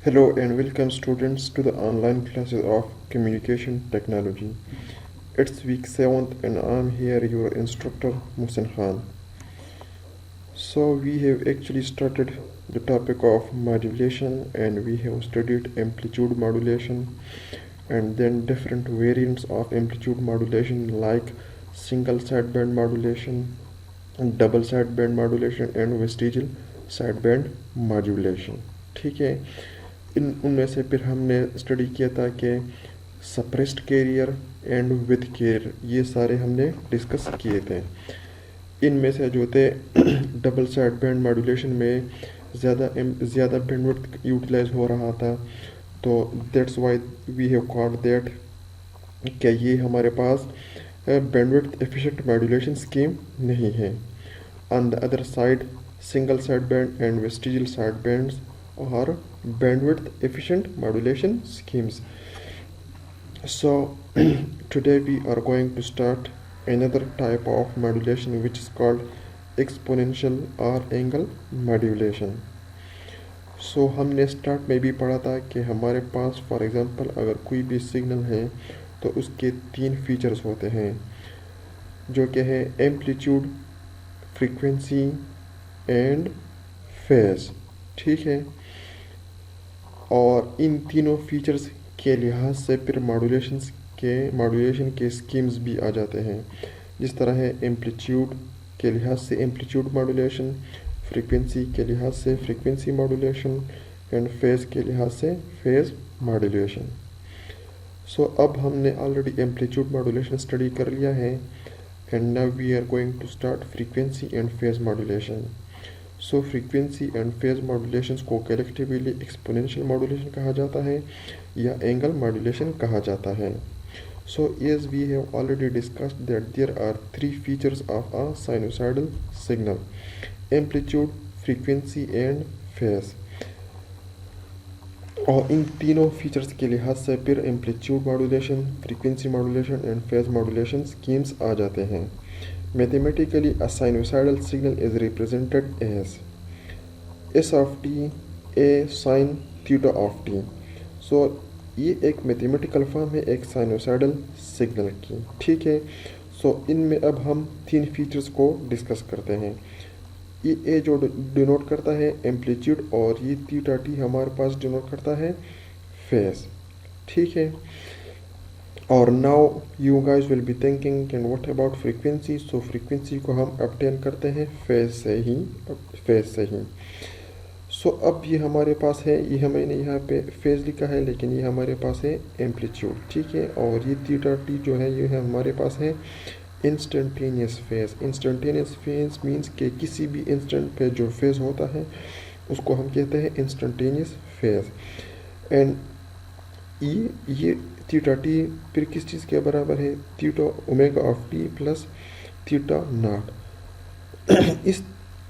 Hello and welcome students to the online classes of communication technology. It's week 7th and I'm here your instructor Muhsin Khan. So we have actually started the topic of modulation and we have studied amplitude modulation and then different variants of amplitude modulation like single sideband modulation, double sideband modulation and vestigial sideband modulation. ठीक है, उनमें से फिर हमने study किया था कि suppressed carrier and with carrier ये सारे हमने डिस्कस किए थे। इनमें से जो थे डबल साइड बैंड मॉड्यूलेशन में ज़्यादा बैंडविड्थ यूटिलाइज हो रहा था, तो that's why we have called that क्या ये हमारे पास बैंडविड्थ एफिशिएंट मॉड्यूलेशन स्कीम नहीं है। On the other side single side band and vestigial side bands or bandwidth efficient modulation schemes. So today we are going to start another type of modulation which is called exponential or angle modulation. So हमने start में भी पढ़ा था कि हमारे पास for example अगर कोई भी सिग्नल है तो उसके 3 फीचर्स होते हैं जो कि है एम्पलीट्यूड, फ्रीक्वेंसी एंड फेज। ठीक है, और इन तीनों फीचर्स के लिहाज से फिर मॉड्यूलेशन के स्कीम्स भी आ जाते हैं, जिस तरह है एम्पलीट्यूड के लिहाज से एम्पलीट्यूड मॉड्यूलेशन, फ्रीक्वेंसी के लिहाज से फ्रीक्वेंसी मॉड्यूलेशन एंड फेज़ के लिहाज से फेज़ मॉड्यूलेशन। सो अब हमने ऑलरेडी एम्पलीट्यूड मॉड्यूलेशन स्टडी कर लिया है and now we are going to start frequency and phase modulation. So frequency and phase modulation को कलेक्टिवली एक्सपोनेंशियल मॉड्यूलेशन कहा जाता है या एंगल मॉड्यूलेशन कहा जाता है। So as we have already discussed that there are 3 features of a sinusoidal signal: amplitude, frequency and phase. और इन तीनों फीचर्स के लिहाज से फिर amplitude modulation, frequency modulation and phase modulation schemes आ जाते हैं। Mathematically, a sinusoidal signal is represented as s of t a sin theta of t. So ये एक मैथमेटिकल फॉर्म है एक साइनोसॉइडल सिग्नल की। ठीक है, सो इनमें अब हम 3 फीचर्स को डिस्कस करते हैं। ये ए जो डिनोट करता है एम्पलीट्यूड और ये थीटा टी हमारे पास डिनोट करता है फेज। ठीक है, और now you guys will be thinking and what about frequency. So frequency को हम ऑब्टेन करते हैं फेज से ही। सो अब ये हमारे पास है, ये मैंने यहाँ पे फेज लिखा है लेकिन ये हमारे पास है एम्पलीट्यूड। ठीक है, और ये थीटा टी जो है ये है हमारे पास है instantaneous phase. Instantaneous phase means कि किसी भी इंस्टेंट पे जो फेज होता है उसको हम कहते हैं इंस्टेंटेनियस फेज। एंड ये थीटा टी फिर किस चीज़ के बराबर है? Theta omega of T plus theta not. इस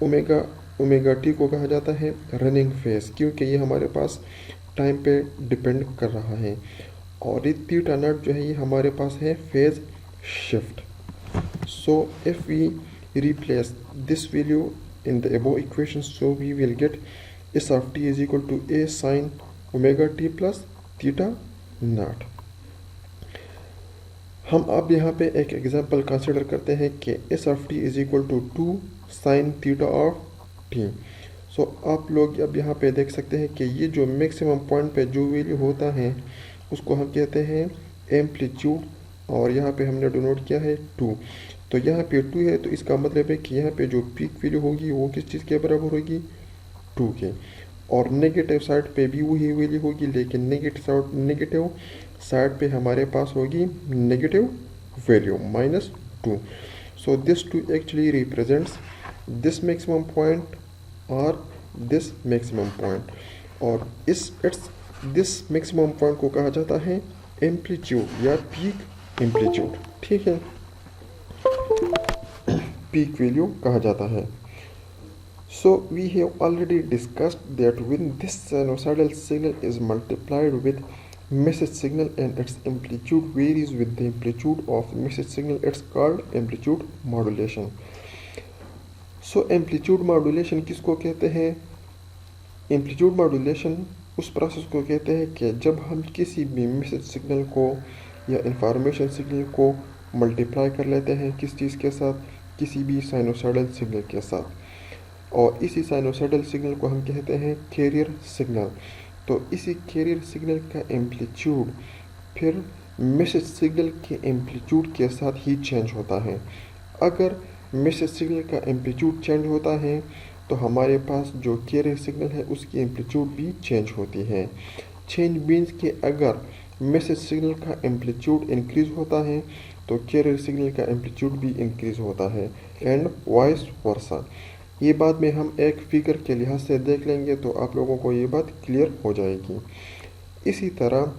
ओमेगा टी को कहा जाता है रनिंग फेज, क्योंकि ये हमारे पास टाइम पे डिपेंड कर रहा है। और ये थीटा नॉट जो है ये हमारे पास है phase shift. So if we replace this value in the above equation, so we will get S of T is equal to A sine omega T plus theta naught. हम अब यहाँ पे एक एग्जांपल कंसिडर करते हैं कि s of T is equal to 2 sine theta of t. So आप लोग अब यहाँ पे देख सकते हैं कि ये जो मैक्सिमम पॉइंट पे जो वैल्यू होता है उसको हम कहते हैं एम्पलीट्यूड, और यहाँ पे हमने डिनोट किया है 2। तो यहाँ पे 2 है तो इसका मतलब है कि यहाँ पे जो पीक वैल्यू होगी वो किस चीज़ के बराबर होगी? 2 के। और नेगेटिव साइड पे भी वही वैल्यू होगी, लेकिन नेगेटिव साइड पे हमारे पास होगी negative value -2। So this 2 actually represents this maximum point और दिस मैक्सिमम पॉइंट, और दिस मैक्सिमम पॉइंट को कहा जाता है एम्पलीट्यूड या पीक एम्पलीट्यूड। ठीक है, पीक वैल्यू कहा जाता है। So we have already discussed that when this sinusoidal signal is multiplied with message signal and its amplitude varies with the amplitude of the message signal, it's called amplitude modulation. So amplitude modulation किसको कहते हैं? amplitude modulation उस process को कहते हैं कि जब हम किसी भी मैसेज सिग्नल को या इंफॉर्मेशन सिग्नल को मल्टीप्लाई कर लेते हैं किस चीज़ के साथ, किसी भी साइनोसॉइडल सिग्नल के साथ, और इसी साइनोसॉइडल सिग्नल को हम कहते हैं कैरियर सिग्नल। तो इसी कैरियर सिग्नल का एम्पलीट्यूड फिर मैसेज सिग्नल के एम्पलीट्यूड के साथ ही चेंज होता है। अगर मैसेज सिग्नल का एम्पलीट्यूड चेंज होता है तो हमारे पास जो कैरियर सिग्नल है उसकी एम्पलीट्यूड भी चेंज होती है। चेंज मीन्स कि अगर मैसेज सिग्नल का एम्पलीट्यूड इंक्रीज होता है तो कैरियर सिग्नल का एम्पलीट्यूड भी इंक्रीज होता है, एंड वाइस वर्सा। ये बात में हम एक फिगर के लिहाज से देख लेंगे तो आप लोगों को ये बात क्लियर हो जाएगी। इसी तरह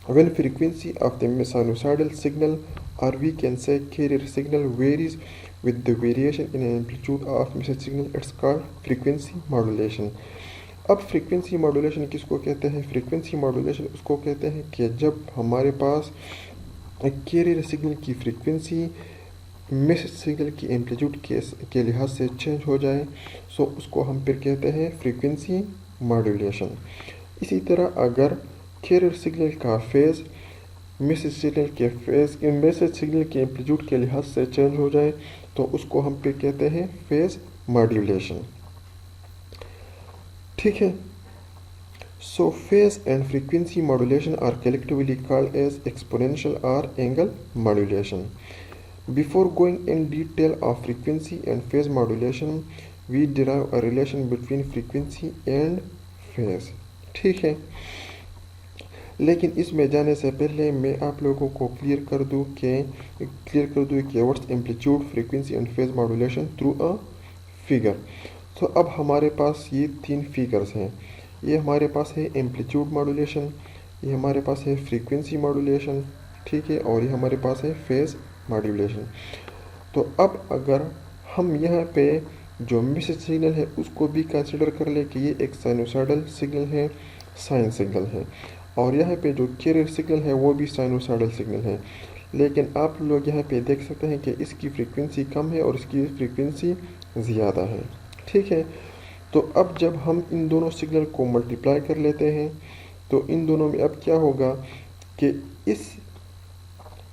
when frequency of the sinusoidal signal, or we can say carrier signal, varies with the variation in amplitude of message signal, it's called frequency modulation। अब फ्रीक्वेंसी मॉड्यूलेशन किसको कहते हैं? फ्रीक्वेंसी मॉड्यूलेशन उसको कहते हैं कि जब हमारे पास कैरियर सिग्नल की फ्रीक्वेंसी मैसेज सिग्नल की एम्पलीट्यूड के लिहाज से चेंज हो जाए, सो उसको हम फिर कहते हैं फ्रीक्वेंसी मॉड्यूलेशन। इसी तरह अगर कैरियर सिग्नल का फेज़ मैसेज सिग्नल के एम्पलीट्यूड के लिहाज से चेंज हो जाए तो उसको हम फिर कहते हैं फेज़ मॉड्यूलेशन। ठीक है। So phase and frequency modulation are collectively called as exponential और angle modulation. Before going in detail of frequency and phase modulation, we derive a relation between frequency and phase। ठीक है, लेकिन इसमें जाने से पहले मैं आप लोगों को क्लियर कर दूं कि what's amplitude, frequency and phase modulation through a figure. तो अब हमारे पास ये 3 फिगर्स हैं। ये हमारे पास है एम्पलीट्यूड मॉड्यूलेशन, ये हमारे पास है फ्रीक्वेंसी मॉड्यूलेशन, ठीक है, और ये हमारे पास है फेज मॉड्यूलेशन। तो अब अगर हम यहाँ पे जो मैसेज सिग्नल है उसको भी कंसिडर कर ले कि ये एक साइनोसॉइडल सिग्नल है, साइन सिग्नल है, और यहाँ पे जो कैरियर सिग्नल है वो भी साइनोसॉइडल सिग्नल है, लेकिन आप लोग यहाँ पे देख सकते हैं कि इसकी फ्रीक्वेंसी कम है और इसकी फ्रीक्वेंसी ज़्यादा है। ठीक है, तो अब जब हम इन दोनों सिग्नल को मल्टीप्लाई कर लेते हैं तो इन दोनों में अब क्या होगा कि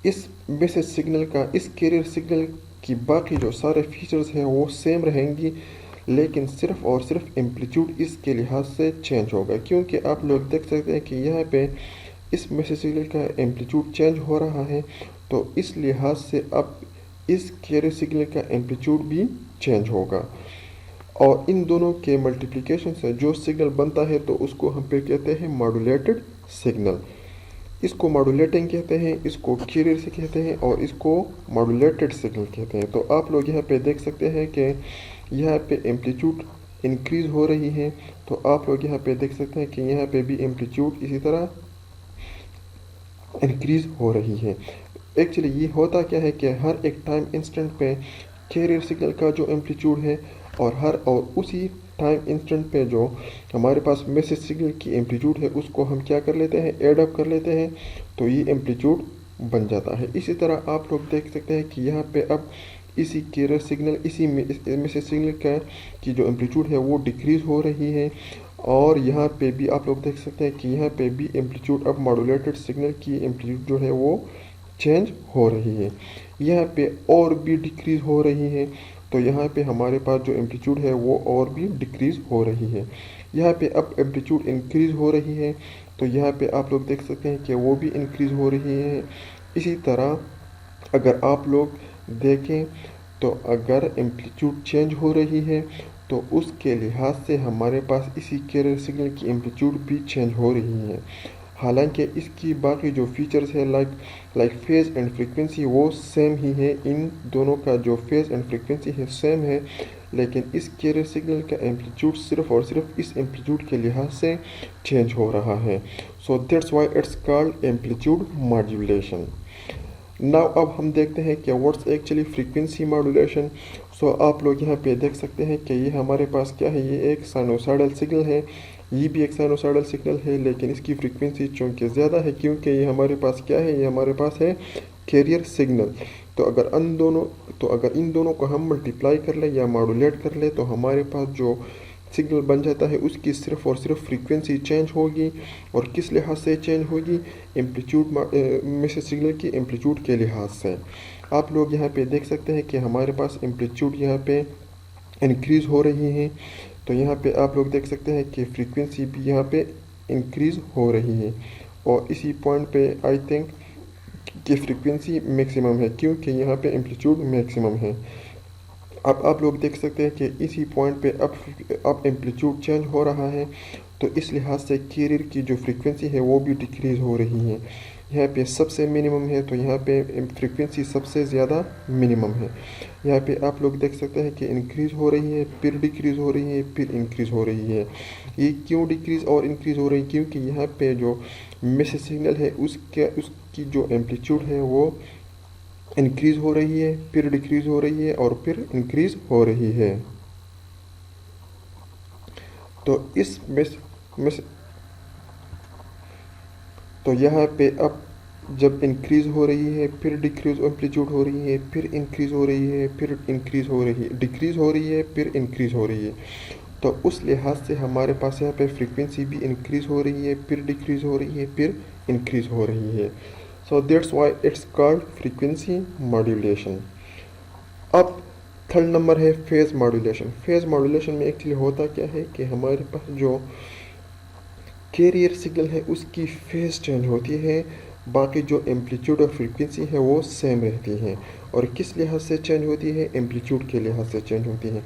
इस मैसेज सिग्नल का, इस कैरियर सिग्नल की बाकी जो सारे फीचर्स हैं वो सेम रहेंगी, लेकिन सिर्फ और सिर्फ एम्पलीट्यूड इसके लिहाज से चेंज होगा। क्योंकि आप लोग देख सकते हैं कि यहाँ पे इस मैसेज सिग्नल का एम्पलीट्यूड चेंज हो रहा है, तो इस लिहाज से अब इस कैरियर सिग्नल का एम्पलीट्यूड भी चेंज होगा, और इन दोनों के मल्टीप्लिकेशन से जो सिग्नल बनता है तो उसको हम पे कहते हैं मॉड्यूलेटेड सिग्नल। इसको मॉड्यूलेटिंग कहते हैं, इसको कैरियर से कहते हैं, और इसको मॉड्यूलेटेड सिग्नल कहते हैं। तो आप लोग यहाँ पे देख सकते हैं कि यहाँ पे एम्पलीट्यूड इंक्रीज हो रही है, तो आप लोग यहाँ पे देख सकते हैं कि यहाँ पे भी एम्पलीट्यूड इसी तरह इंक्रीज हो रही है। एक्चुअली ये होता क्या है कि हर एक टाइम इंस्टेंट पे कैरियर सिग्नल का जो एम्पलीट्यूड है और उसी टाइम इंस्टेंट पे जो हमारे पास मैसेज सिग्नल की एम्पलीट्यूड है उसको हम क्या कर लेते हैं, ऐड अप कर लेते हैं, तो ये एम्पलीट्यूड बन जाता है। इसी तरह आप लोग देख सकते हैं कि यहाँ पे अब इसी कैरियर सिग्नल, इसी मैसेज सिग्नल का की जो एम्पलीट्यूड है वो डिक्रीज़ हो रही है, और यहाँ पे भी आप लोग देख सकते हैं कि यहाँ पे भी एम्पलीट्यूड अब मॉड्यूलेटेड सिग्नल की एम्पलीट्यूड जो है वो चेंज हो रही है। यहाँ पे और भी डिक्रीज़ हो रही है, तो यहाँ पे हमारे पास जो एम्पलीट्यूड है वो और भी डिक्रीज़ हो रही है। यहाँ पे अब एम्पलीट्यूड इंक्रीज़ हो रही है, तो यहाँ पे आप लोग देख सकते हैं कि वो भी इंक्रीज़ हो रही है। इसी तरह अगर आप लोग देखें तो अगर एम्पलीट्यूड चेंज हो रही है तो उसके लिहाज से हमारे पास इसी कैरियर सिग्नल की एम्पलीट्यूड भी चेंज हो रही है। हालांकि इसकी बाकी जो फीचर्स है लाइक फेज़ एंड फ्रीक्वेंसी वो सेम ही है, इन दोनों का जो फेज़ एंड फ्रीक्वेंसी है सेम है, लेकिन इस कैरियर सिग्नल का एम्पलीट्यूड सिर्फ और सिर्फ इस एम्पलीट्यूड के लिहाज से चेंज हो रहा है। So that's why it's called amplitude modulation. Now अब हम देखते हैं कि व्हाट्स एक्चुअली फ्रीक्वेंसी मॉड्यूलेशन। सो आप लोग यहाँ पे देख सकते हैं कि ये हमारे पास क्या है, ये एक साइनोसॉइडल सिग्नल है, ये भी एक साइनोसॉइडल सिग्नल है, लेकिन इसकी फ्रीक्वेंसी चूँकि ज़्यादा है क्योंकि ये हमारे पास क्या है, ये हमारे पास है कैरियर सिग्नल। तो अगर इन दोनों को हम मल्टीप्लाई कर लें या मॉड्यूलेट कर लें तो हमारे पास जो सिग्नल बन जाता है उसकी सिर्फ और सिर्फ फ्रीक्वेंसी चेंज होगी, और किस लिहाज से चेंज होगी, एम्पलीट्यूड मैसेज सिग्नल की एम्पलीट्यूड के लिहाज से। आप लोग यहाँ पे देख सकते हैं कि हमारे पास एम्पलीट्यूड यहाँ पे इंक्रीज़ हो रही है, तो यहाँ पे आप लोग देख सकते हैं कि फ्रीक्वेंसी भी यहाँ पे इंक्रीज़ हो रही है, और इसी पॉइंट पे आई थिंक कि फ्रीक्वेंसी मैक्सिमम है, क्योंकि यहाँ पे एम्पलीट्यूड मैक्सिमम है। अब आप लोग देख सकते हैं कि इसी पॉइंट पे अब एम्पलीट्यूड चेंज हो रहा है, तो इस लिहाज से कैरियर की जो फ्रीक्वेंसी है वो भी डिक्रीज़ हो रही है। यहाँ पे सबसे मिनिमम है, तो यहाँ पे फ्रीक्वेंसी सबसे ज़्यादा मिनिमम है। यहाँ पे आप लोग देख सकते हैं कि इंक्रीज़ हो रही है, फिर डिक्रीज़ हो रही है, फिर इंक्रीज़ हो रही है। ये क्यों डिक्रीज़ और इंक्रीज़ हो रही है? क्योंकि यहाँ पे जो मैसेज सिग्नल है उसकी जो एम्पलीट्यूड है वो इंक्रीज़ हो रही है, फिर डिक्रीज़ हो रही है, और फिर इंक्रीज़ हो रही है। तो इस तो यहाँ पे अब जब इंक्रीज़ हो रही है, फिर डिक्रीज़ एम्पलीट्यूड हो रही है, फिर इंक्रीज़ हो रही है, फिर इंक्रीज़ हो रही है, डिक्रीज़ हो रही है, फिर इंक्रीज़ हो रही है, तो उस लिहाज से हमारे पास यहाँ पे फ्रीक्वेंसी भी इंक्रीज़ हो रही है, फिर डिक्रीज़ हो रही है, फिर इंक्रीज़ हो रही है। So that's why it's called frequency modulation. अब थर्ड नंबर है फेज़ मॉड्यूलेशन। फेज़ मॉड्यूलेशन में एक्चुअली होता क्या है कि हमारे पास जो कैरियर सिग्नल है उसकी फेज़ चेंज होती है, बाकी जो एम्पलीट्यूड और फ्रीक्वेंसी है वो सेम रहती है। और किस लिहाज से चेंज होती है? एम्पलीट्यूड के लिहाज से चेंज होती है।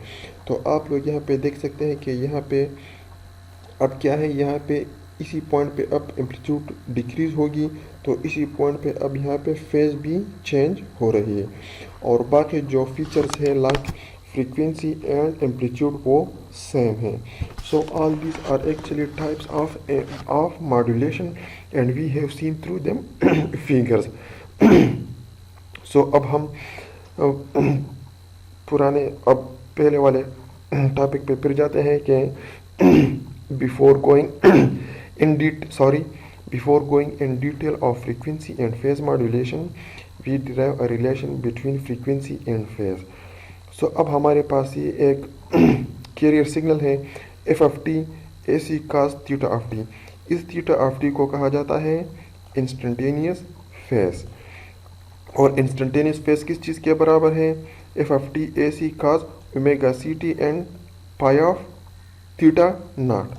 तो आप लोग यहाँ पे देख सकते हैं कि यहाँ पे अब क्या है, यहाँ पे इसी पॉइंट पे अब एम्पलीट्यूड डिक्रीज़ होगी, तो इसी पॉइंट पे अब यहाँ पे फेज़ भी चेंज हो रही है, और बाकी जो फीचर्स है लाइक फ्रीक्वेंसी एंड एम्पलीट्यूड वो सेम है। So all these are actually types of modulation and we have seen through them figures. सो अब हम अब पहले वाले टॉपिक पे फिर जाते हैं कि before going in detail of frequency and phase modulation, we derive a relation between frequency and phase. So अब हमारे पास ये एक कैरियर सिग्नल है FFT AC cos theta of t। इस थीटा ऑफ t को कहा जाता है इंस्टेंटेनियस फेज, और इंस्टेंटेनियस फेज किस चीज़ के बराबर है? FFT AC cos omega CT and pi of theta naught.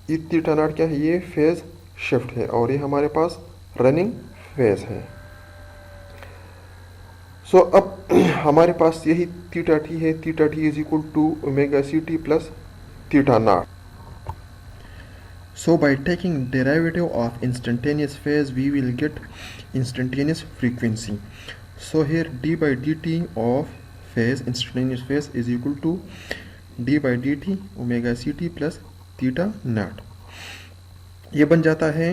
ये थीटा नॉट क्या है? ये फेज शिफ्ट है, और ये हमारे पास रनिंग फेज है। सो अब हमारे पास यही थीटा टी है। Theta T is equal to omega C T plus theta naught. So by taking derivative of instantaneous phase, we will get instantaneous frequency. So here d by dt of phase, instantaneous phase, is equal to d by dt omega ct plus theta naught। ये बन जाता है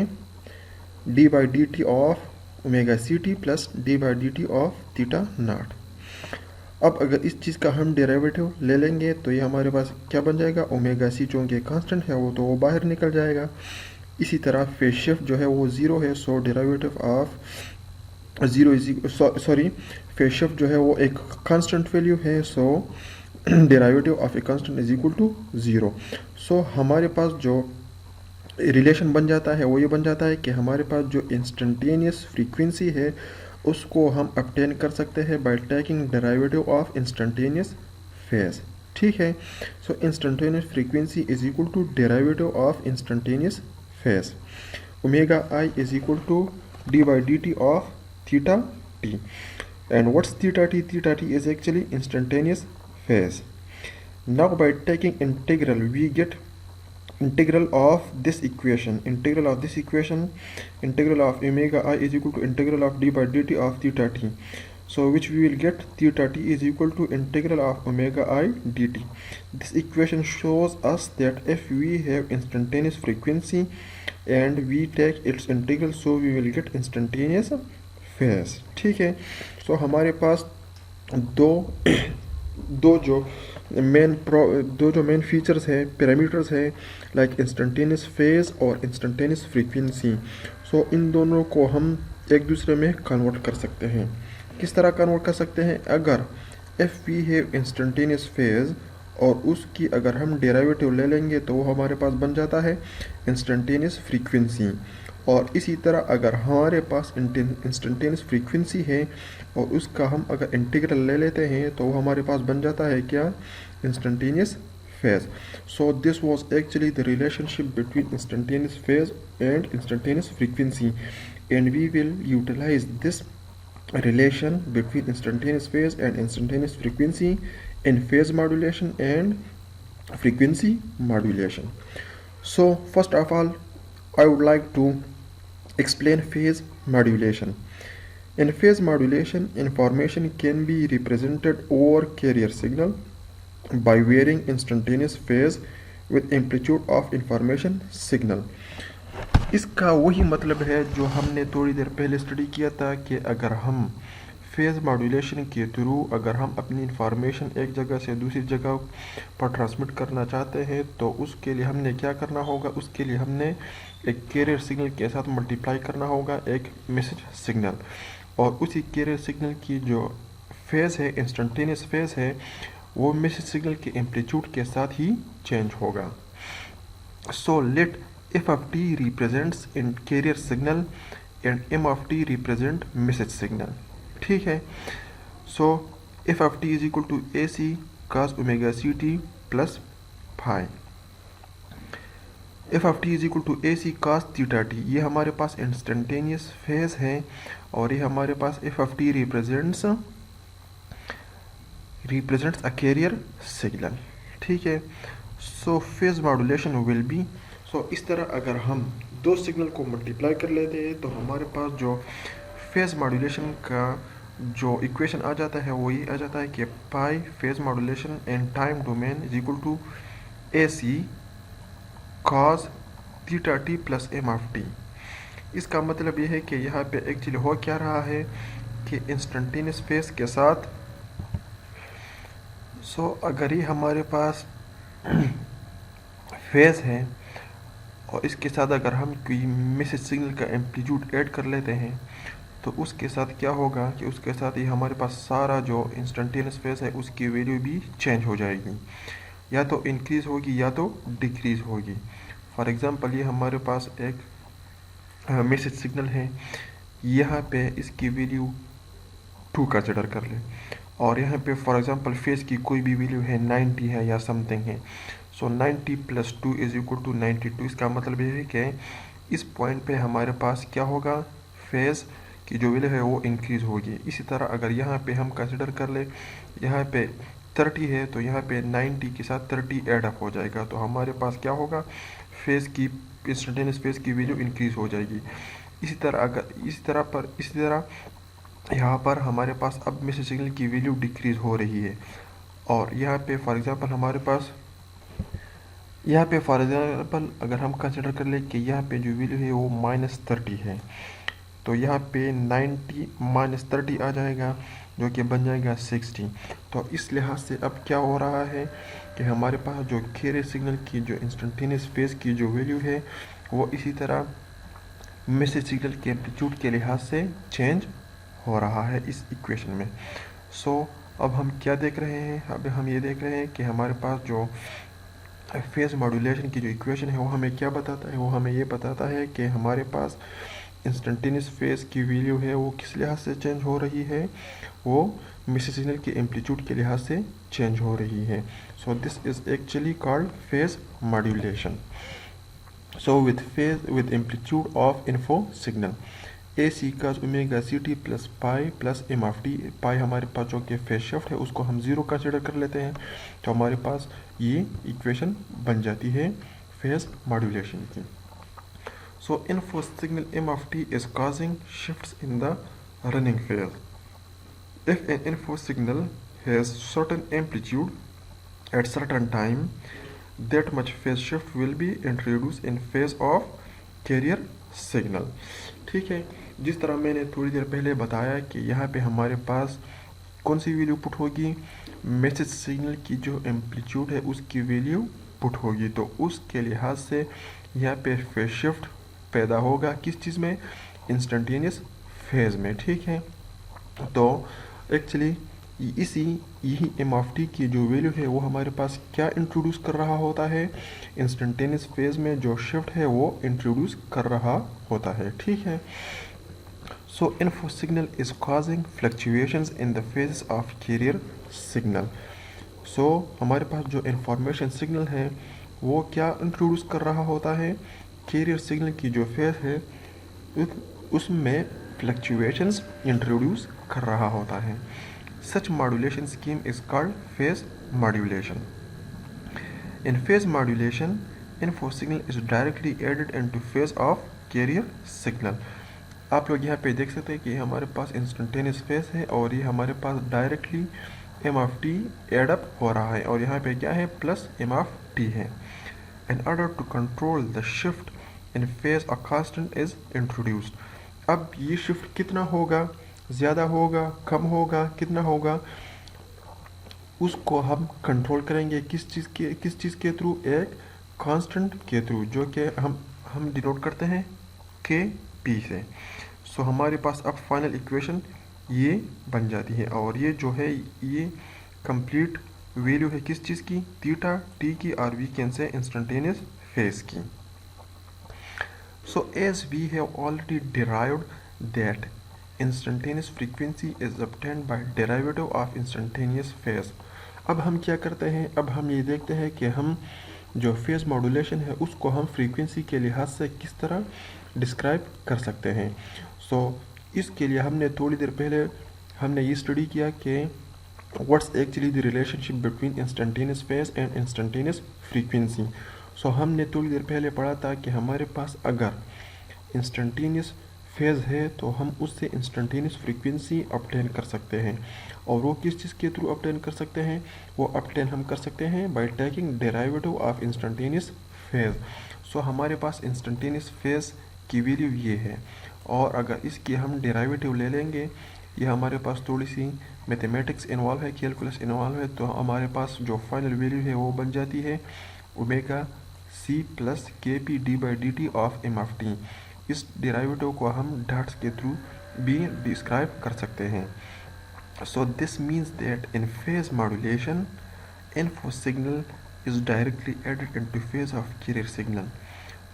d by dt of omega ct plus d by dt of theta naught। अब अगर इस चीज़ का हम derivative ले लेंगे तो ये हमारे पास क्या बन जाएगा? ओमेगा सी चूँकि कांस्टेंट है वो तो वो बाहर निकल जाएगा। इसी तरह फेज शिफ्ट जो है वो ज़ीरो है, so derivative of zero phase shift जो है वो एक कांस्टेंट वैल्यू है, so derivative of a constant is equal to zero. So हमारे पास जो रिलेशन बन जाता है वो ये बन जाता है कि हमारे पास जो इंस्टेंटेनियस फ्रीक्वेंसी है उसको हम obtain कर सकते हैं by taking derivative of instantaneous phase. ठीक है, so instantaneous frequency is equal to derivative of instantaneous phase. Omega i is equal to d by D T of theta t, and what's theta t? Theta T is actually instantaneous phase. Now by taking integral we get integral of this equation, integral of omega I is equal to integral of d by dt of theta t, so which we will get theta t is equal to integral of omega I dt. This equation shows us that if we have instantaneous frequency and we take its integral, so we will get instantaneous phase। ठीक है, so हमारे पास दो जो main features है, parameters है, like instantaneous phase और instantaneous frequency. सो इन दोनों को हम एक दूसरे में कन्वर्ट कर सकते हैं। किस तरह कन्वर्ट कर सकते हैं? अगर if we have instantaneous phase और उसकी अगर हम डेरिवेटिव ले लेंगे तो वो हमारे पास बन जाता है इंस्टेंटेनियस फ्रीक्वेंसी। और इसी तरह अगर हमारे पास इंस्टेंटेनियस फ्रीक्वेंसी है और उसका हम अगर इंटीग्रल ले लेते हैं तो वो हमारे पास बन जाता है क्या, instantaneous phase. So this was actually the relationship between instantaneous phase and instantaneous frequency, and we will utilize this relation between instantaneous phase and instantaneous frequency in phase modulation and frequency modulation. So first of all, I would like to explain phase modulation. In phase modulation, information can be represented over carrier signal by varying instantaneous phase with amplitude of information signal. इसका वही मतलब है जो हमने थोड़ी देर पहले study किया था कि अगर हम फेज़ मॉड्यूलेशन के थ्रू अगर हम अपनी इंफॉर्मेशन एक जगह से दूसरी जगह पर ट्रांसमिट करना चाहते हैं तो उसके लिए हमने क्या करना होगा, उसके लिए हमने एक कैरियर सिग्नल के साथ मल्टीप्लाई करना होगा एक मैसेज सिग्नल, और उसी कैरियर सिग्नल की जो फेज़ है, इंस्टेंटेनियस फेज़ है, वो मैसेज सिग्नल के एम्पलीट्यूड के साथ ही चेंज होगा. So let f of t represents in carrier signal and m of t represent message signal. ठीक है. सो f of t is equal to ac cos omega ct plus phi. f of t is equal to ac cos theta t. ये हमारे पास instantaneous phase है और ये हमारे पास f of t represents a carrier signal. ठीक है. So phase modulation will be, so इस तरह अगर हम दो सिग्नल को मल्टीप्लाई कर लेते हैं तो हमारे पास जो फेज मॉड्यूलेशन का जो इक्वेशन आ जाता है वो ये आ जाता है कि pi phase modulation in time domain is equal to A C cos theta T plus M of T. इसका मतलब ये है कि यहाँ पे एक्चुअली हो क्या रहा है कि इंस्टेंटेनियस फेज के साथ अगर ये हमारे पास फेज है और इसके साथ अगर हम कोई मैसेज सिग्नल का एम्पलीट्यूड ऐड कर लेते हैं तो उसके साथ क्या होगा कि उसके साथ ही हमारे पास सारा जो इंस्टेंटेनियस फेज है उसकी वैल्यू भी चेंज हो जाएगी, या तो इंक्रीज़ होगी या तो डिक्रीज़ होगी. फॉर एग्ज़ाम्पल ये हमारे पास एक मैसेज सिग्नल है, यहाँ पे इसकी वैल्यू 2 कंसिडर कर ले और यहाँ पे फॉर एग्ज़ाम्पल फेज की कोई भी वैल्यू है 90 है या समथिंग है. सो 90 + 2 इज इक्वल टू 92. इसका मतलब ये है कि इस पॉइंट पे हमारे पास क्या होगा, फेज की जो वैल्यू है वो इंक्रीज़ होगी. इसी तरह अगर यहाँ पे हम कंसिडर कर ले, यहाँ पे 30 है तो यहाँ पे 90 के साथ 30 ऐड अप हो जाएगा, तो हमारे पास क्या होगा, फेज की इंस्टेंटेनियस फेज की वैल्यू इंक्रीज़ हो जाएगी. इसी तरह यहाँ पर हमारे पास अब मैसेज सिग्नल की वैल्यू डिक्रीज़ हो रही है और यहाँ पे फॉर एग्ज़ाम्पल अगर हम कंसिडर कर ले कि यहाँ पे जो वैल्यू है वो -30 है तो यहाँ पे 90 - 30 आ जाएगा जो कि बन जाएगा 60. तो इस लिहाज से अब क्या हो रहा है कि हमारे पास जो कैरियर सिग्नल की जो इंस्टेंटेनियस फेज की जो वैल्यू है वो इसी तरह मैसेज सिग्नल के एम्पलीट्यूड के लिहाज से चेंज हो रहा है इस इक्वेशन में. सो अब हम क्या देख रहे हैं, अब हम ये देख रहे हैं कि हमारे पास जो फेज मॉड्यूलेशन की जो इक्वेशन है वो हमें क्या बताता है, वो हमें ये बताता है कि हमारे पास इंस्टेंटेनियस फेज की वैल्यू है वो किस लिहाज से चेंज हो रही है, वो मैसेज सिग्नल के एम्पलीट्यूड के लिहाज से चेंज हो रही है. So this is actually called phase modulation. So with amplitude of info signal AC cos omega ct plus pi plus M of t. Pi हमारे पास जो कि फेज शिफ्ट है उसको हम 0 कंसिडर कर लेते हैं तो हमारे पास ये इक्वेशन बन जाती है फेज मॉड्यूलेशन की. So info signal m of T is causing shifts in the running phase. If an info signal has certain amplitude at certain time that much phase shift will be introduced in phase of carrier signal. ठीक है. जिस तरह मैंने थोड़ी देर पहले बताया कि यहाँ पे हमारे पास कौन सी वैल्यू पुट होगी, मैसेज सिग्नल की जो एम्पलीट्यूड है उसकी वैल्यू पुट होगी, तो उसके लिहाज से यहाँ पे फेज शिफ्ट पैदा होगा किस चीज़ में, इंस्टेंटेनियस फेज में. ठीक है. तो एक्चुअली यही एम ऑफ टी की जो वैल्यू है वो हमारे पास क्या इंट्रोड्यूस कर रहा होता है, इंस्टेंटेनियस फेज में जो शिफ्ट है वो इंट्रोड्यूस कर रहा होता है। ठीक है। So info signal is causing fluctuations in the phases of carrier signal. सो हमारे पास जो इंफॉर्मेशन सिग्नल है वो क्या इंट्रोड्यूस कर रहा होता है, कैरियर सिग्नल की जो फेज है उसमें फ्लक्चुएशंस इंट्रोड्यूस कर रहा होता है। Such modulation scheme is called phase modulation. In phase modulation info signal is directly added into phase of carrier signal. आप लोग यहाँ पे देख सकते हैं कि हमारे पास इंस्टेंटेनियस फेज है और ये हमारे पास directly m of T add up हो रहा है और यहाँ पे क्या है प्लस एम ऑफ टी है। In order to control the shift in phase a constant is introduced. अब ये शिफ्ट कितना होगा, ज़्यादा होगा, कम होगा, कितना होगा, उसको हम कंट्रोल करेंगे किस चीज़ के थ्रू, एक कांस्टेंट के थ्रू जो कि हम डिनोट करते हैं के पी से। सो हमारे पास अब फाइनल इक्वेशन ये बन जाती है और ये जो है ये कंप्लीट वैल्यू है किस चीज़ की, थीटा टी की, और we can say instantaneous phase की। So as we have already derived that instantaneous frequency is obtained by derivative of instantaneous phase। अब हम क्या करते हैं, अब हम ये देखते हैं कि हम जो फेज मॉड्यूलेशन है उसको हम फ्रीक्वेंसी के लिहाज से किस तरह डिस्क्राइब कर सकते हैं। सो इसके लिए हमने थोड़ी देर पहले हमने ये स्टडी किया कि what's actually the relationship between instantaneous phase and instantaneous frequency. So हमने थोड़ी देर पहले पढ़ा था कि हमारे पास अगर इंस्टेंटेनियस फेज है तो हम उससे इंस्टेंटेनियस फ्रीक्वेंसी ऑब्टेन कर सकते हैं और वो किस चीज़ के थ्रू ऑब्टेन कर सकते हैं, वो ऑब्टेन हम कर सकते हैं by taking derivative of instantaneous phase. So हमारे पास इंस्टेंटेनियस फेज की वैल्यू ये है और अगर इसकी हम डेरिवेटिव ले लेंगे, ये हमारे पास थोड़ी सी मैथमेटिक्स इन्वॉल्व है, कैलकुलस इन्वॉल्व है, तो हमारे पास जो फाइनल वैल्यू है वो बन जाती है omega C plus K P D by D T of M of T. इस डेरिवेटिव को हम डॉट्स के थ्रू भी डिस्क्राइब कर सकते हैं। So this means that in phase modulation info signal is directly added into phase of carrier signal.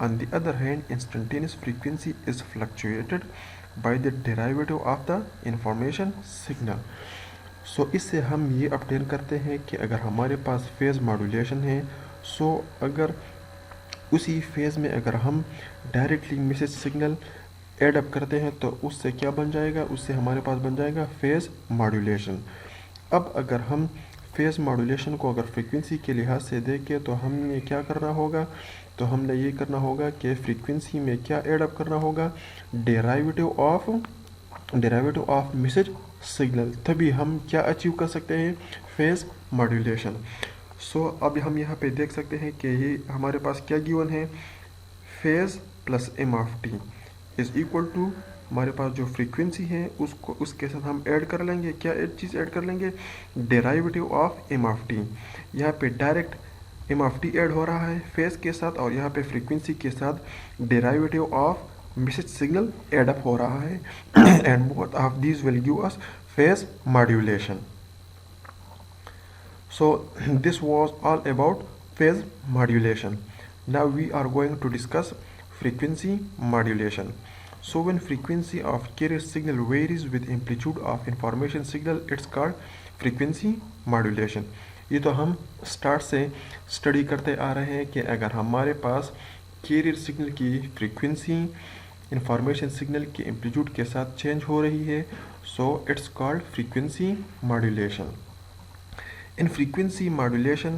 On the other hand instantaneous frequency is fluctuated by the derivative of the information signal. So इससे हम ये obtain करते हैं कि अगर हमारे पास phase modulation है, सो अगर उसी फेज़ में अगर हम directly message signal add up करते हैं तो उससे क्या बन जाएगा, उससे हमारे पास बन जाएगा फेज़ मॉड्यूलेशन। अब अगर हम फेज़ मॉड्यूलेशन को अगर फ्रीक्वेंसी के लिहाज से देखें तो हमने क्या करना होगा, तो हमने ये करना होगा कि फ्रीक्वेंसी में क्या ऐड अप करना होगा, डेरिवेटिव ऑफ मैसेज सिग्नल, तभी हम क्या अचीव कर सकते हैं, फेज़ मॉड्यूलेशन। सो अब हम यहाँ पे देख सकते हैं कि ये हमारे पास क्या गिवन है, phase plus M of T is equal to हमारे पास जो फ्रीक्वेंसी है उसको उसके साथ हम ऐड कर लेंगे, क्या चीज़ ऐड कर लेंगे, derivative of M of T. यहाँ पे direct M of T add हो रहा है फेज के साथ और यहाँ पे फ्रीक्वेंसी के साथ derivative of message signal add up हो रहा है and both of these will give us phase modulation. So this was all about phase modulation. Now we are going to discuss frequency modulation. So when frequency of carrier signal varies with amplitude of information signal, it's called frequency modulation. ये तो हम start से study करते आ रहे हैं कि अगर हमारे पास कैरियर सिग्नल की फ्रीक्वेंसी इंफॉर्मेशन सिग्नल के एम्पलीट्यूड के साथ चेंज हो रही है, so it's called frequency modulation. In frequency modulation,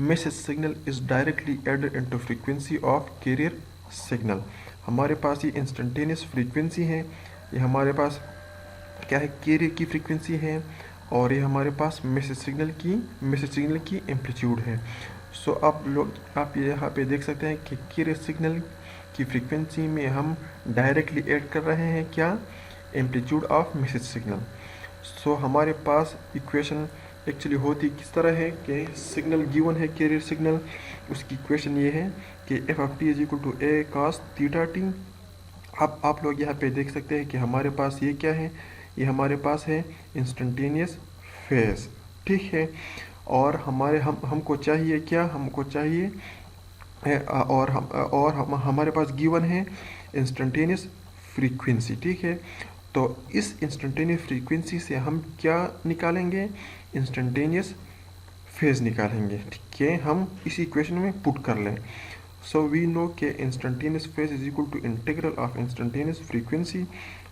message signal is directly added into frequency of carrier signal। हमारे पास ये इंस्टेंटेनियस फ्रीक्वेंसी है, ये हमारे पास क्या है, कैरियर की फ्रीक्वेंसी है और ये हमारे पास मैसेज सिग्नल की एम्पलीट्यूड है। सो आप यहाँ पे देख सकते हैं कि कैरियर सिग्नल की फ्रीक्वेंसी में हम डायरेक्टली ऐड कर रहे हैं क्या, एम्पलीट्यूड ऑफ मैसेज सिग्नल। सो हमारे पास इक्वेशन एक्चुअली होती किस तरह है कि सिग्नल गिवन है कैरियर सिग्नल, उसकी इक्वेशन ये है कि F of T is equal to A cos theta T. अब आप लोग यहाँ पे देख सकते हैं कि हमारे पास ये क्या है, ये हमारे पास है इंस्टेंटेनियस फेज, ठीक है। और हमको चाहिए क्या, हमको चाहिए हमारे पास गिवन है इंस्टेंटेनियस फ्रीक्वेंसी, ठीक है। तो इस इंस्टेंटेनियस फ्रीक्वेंसी से हम क्या निकालेंगे, इंस्टेंटेनियस फेज निकालेंगे, ठीक है। हम इस इक्वेशन में पुट कर लें। सो वी नो के instantaneous phase is equal to integral of instantaneous frequency.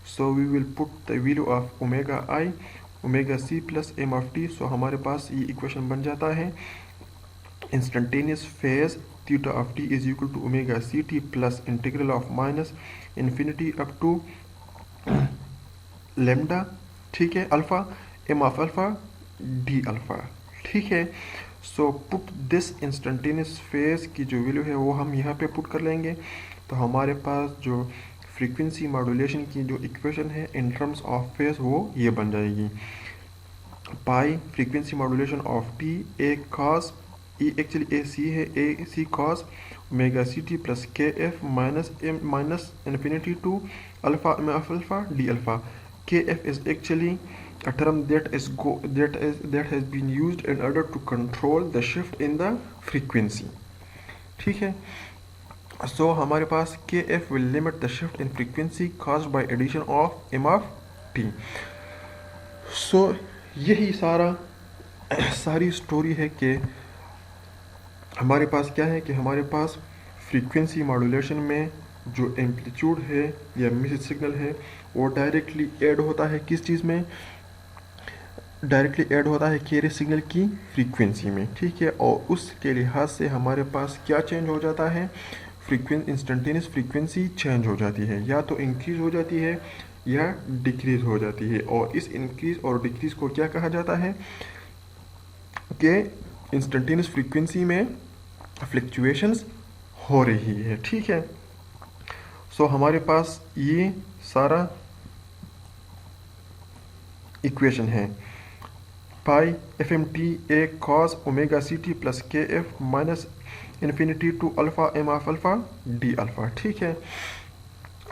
So we will put the value of omega i omega C plus M of t. So हमारे पास ये इक्वेशन बन जाता है instantaneous phase theta of T is equal to omega C T plus integral of minus infinity up to lambda, ठीक है, alpha M of alpha D alpha, ठीक है। So put this instantaneous phase की जो value है वो हम यहाँ पे पुट कर लेंगे। तो हमारे पास जो फ्रीक्वेंसी मॉड्यूलेशन की जो इक्वेशन है इन टर्म्स ऑफ फेज वो ये बन जाएगी, pi frequency modulation of T a cos actually a c है, ए सी cos omega C T plus के F minus m minus infinity to alpha M of alpha D alpha. K f is actually a term that has been used in order to control the shift in the frequency, ठीक है। सो हमारे पास के F will limit the shift in frequency caused by addition of m of t। सो यही सारी story है कि हमारे पास क्या है कि हमारे पास फ्रीक्वेंसी मॉड्यूलेशन में जो एम्पलीट्यूड है या मैसेज सिग्नल है वो डायरेक्टली ऐड होता है किस चीज़ में, डायरेक्टली ऐड होता है कैरियर सिग्नल की फ्रीक्वेंसी में, ठीक है। और उसके लिहाज से हमारे पास क्या चेंज हो जाता है, इंस्टेंटेनियस फ्रीक्वेंसी चेंज हो जाती है, या तो इंक्रीज हो जाती है या डिक्रीज हो जाती है। और इस इंक्रीज और डिक्रीज को क्या कहा जाता है कि इंस्टेंटेनियस फ्रीक्वेंसी में फ्लक्चुएशंस हो रही है, ठीक है। सो हमारे पास ये सारा इक्वेशन है, pi f m t a cos omega C T plus के F minus infinity to alpha M of alpha D alpha, ठीक है।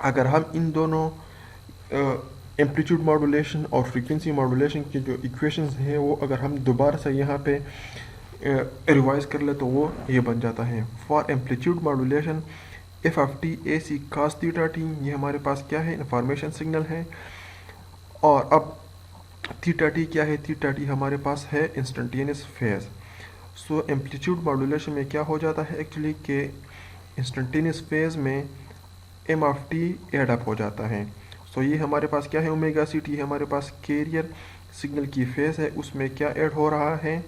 अगर हम इन दोनों एम्पलीट्यूड मॉड्यूलेशन और फ्रीक्वेंसी मॉड्यूलेशन की जो इक्वेशंस हैं वो अगर हम दोबारा से यहाँ पे रिवाइज कर ले तो वो ये बन जाता है, for amplitude modulation F of T A C cos theta T, ये हमारे पास क्या है, इंफॉर्मेशन सिग्नल है। और अब थीटा टी क्या है, थीटा टी हमारे पास है instantaneous phase. So amplitude modulation में क्या हो जाता है एक्चुअली कि इंस्टेंटेनियस फेज में M of T add up हो जाता है। सो ये हमारे पास क्या है, ओमेगा सी टी हमारे पास कैरियर सिग्नल की फेज है, उसमें क्या ऐड हो रहा है,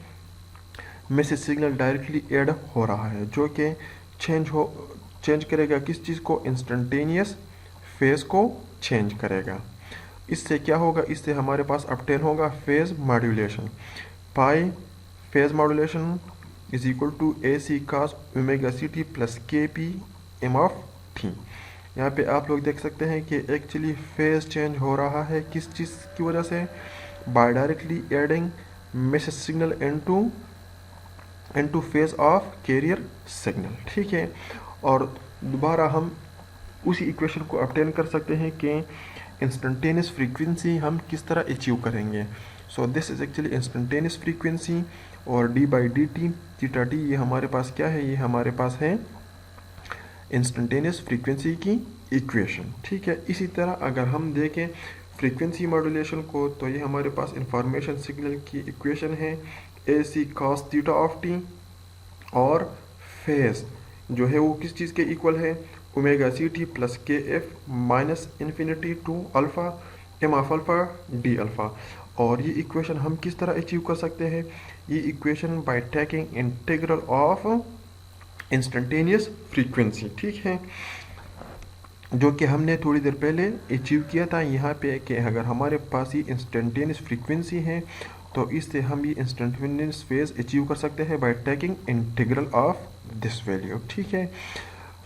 मैसेज सिग्नल डायरेक्टली ऐड हो रहा है जो कि चेंज करेगा किस चीज़ को, इंस्टेंटेनियस फेज को चेंज करेगा। इससे क्या होगा, इससे हमारे पास ऑब्टेन होगा phase modulation, pi phase modulation is equal to A C cos omega C T plus K P M of T. यहाँ पे आप लोग देख सकते हैं कि एक्चुअली फेज चेंज हो रहा है किस चीज़ की वजह से, by directly adding message signal into phase of carrier signal, ठीक है। और दोबारा हम उसी इक्वेशन को ऑब्टेन कर सकते हैं कि इंस्टेंटेनियस फ्रीक्वेंसी हम किस तरह अचीव करेंगे। So this is actually instantaneous frequency और d by D t theta T ये हमारे पास क्या है, ये हमारे पास है इंस्टेंटेनियस फ्रीक्वेंसी की इक्वेशन, ठीक है। इसी तरह अगर हम देखें फ्रीक्वेंसी मॉड्यूलेशन को तो ये हमारे पास इंफॉर्मेशन सिग्नल की इक्वेशन है ए सी कॉस थीटा ऑफ टी, और फेज जो है वो किस चीज़ के इक्वल है, ओमेगा सी टी प्लस के F minus infinity to alpha M of alpha D alpha. और ये इक्वेशन हम किस तरह अचीव कर सकते हैं, ये equation by taking integral of instantaneous frequency, ठीक है, जो कि हमने थोड़ी देर पहले अचीव किया था यहाँ पे कि अगर हमारे पास ये इंस्टेंटेनियस फ्रीक्वेंसी है तो इससे हम ये इंस्टेंटेनियस फेज अचीव कर सकते हैं by taking integral of this value, ठीक है।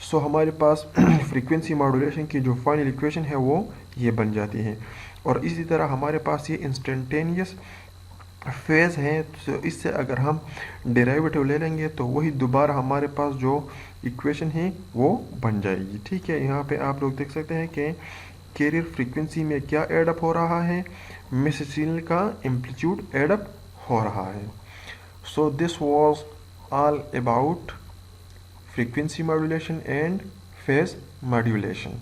सो हमारे पास फ्रीक्वेंसी मॉड्यूलेशन की जो फाइनल इक्वेशन है वो ये बन जाती है। और इसी तरह हमारे पास ये इंस्टेंटेनियस फेज है, तो इससे अगर हम डेरिवेटिव ले लेंगे तो वही दोबारा हमारे पास जो इक्वेशन है वो बन जाएगी, ठीक है। यहाँ पे आप लोग देख सकते हैं कि कैरियर फ्रीक्वेंसी में क्या एडअप हो रहा है, मेसेज सिग्नल का एम्पलीट्यूड एडअप हो रहा है। So this was all about frequency modulation and phase modulation.